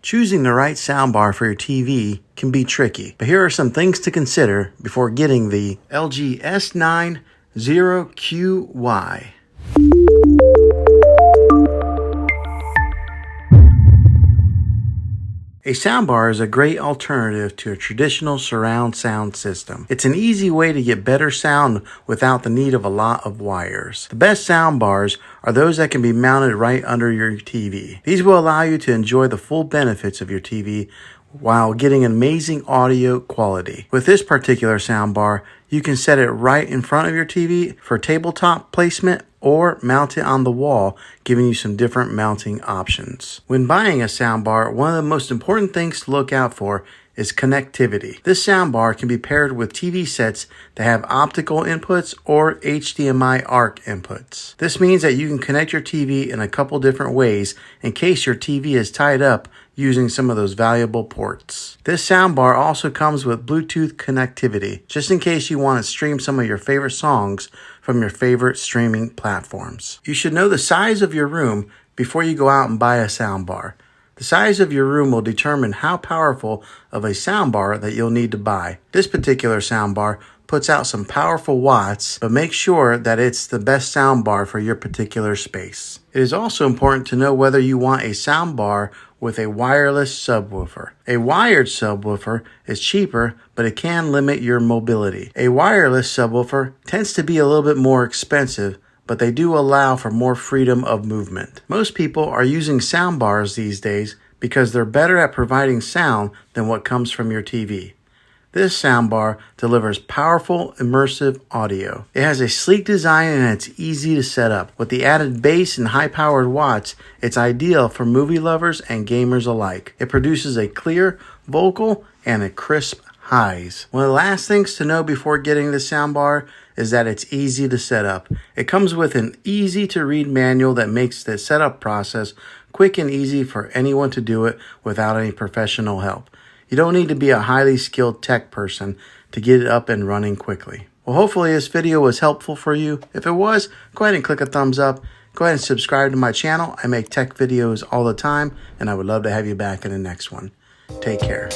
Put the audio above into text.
Choosing the right soundbar for your TV can be tricky, but here are some things to consider before getting the LG S90QY. A soundbar is a great alternative to a traditional surround sound system. It's an easy way to get better sound without the need of a lot of wires. The best soundbars are those that can be mounted right under your TV. These will allow you to enjoy the full benefits of your TV while getting amazing audio quality. With this particular soundbar, you can set it right in front of your TV for tabletop placement or mount it on the wall, giving you some different mounting options. When buying a soundbar, one of the most important things to look out for is connectivity. This soundbar can be paired with TV sets that have optical inputs or HDMI ARC inputs. This means that you can connect your TV in a couple different ways in case your TV is tied up using some of those valuable ports. This soundbar also comes with Bluetooth connectivity, just in case you want to stream some of your favorite songs from your favorite streaming platforms. You should know the size of your room before you go out and buy a soundbar. The size of your room will determine how powerful of a soundbar that you'll need to buy. This particular soundbar puts out some powerful watts, but make sure that it's the best soundbar for your particular space. It is also important to know whether you want a soundbar with a wireless subwoofer. A wired subwoofer is cheaper, but it can limit your mobility. A wireless subwoofer tends to be a little bit more expensive, but they do allow for more freedom of movement. Most people are using soundbars these days because they're better at providing sound than what comes from your TV. This soundbar delivers powerful, immersive audio. It has a sleek design and it's easy to set up. With the added bass and high-powered watts, it's ideal for movie lovers and gamers alike. It produces a clear vocal and a crisp highs. One of the last things to know before getting this soundbar is that it's easy to set up. It comes with an easy-to-read manual that makes the setup process quick and easy for anyone to do it without any professional help. You don't need to be a highly skilled tech person to get it up and running quickly. Well, hopefully this video was helpful for you. If it was, go ahead and click a thumbs up. Go ahead and subscribe to my channel. I make tech videos all the time, and I would love to have you back in the next one. Take care.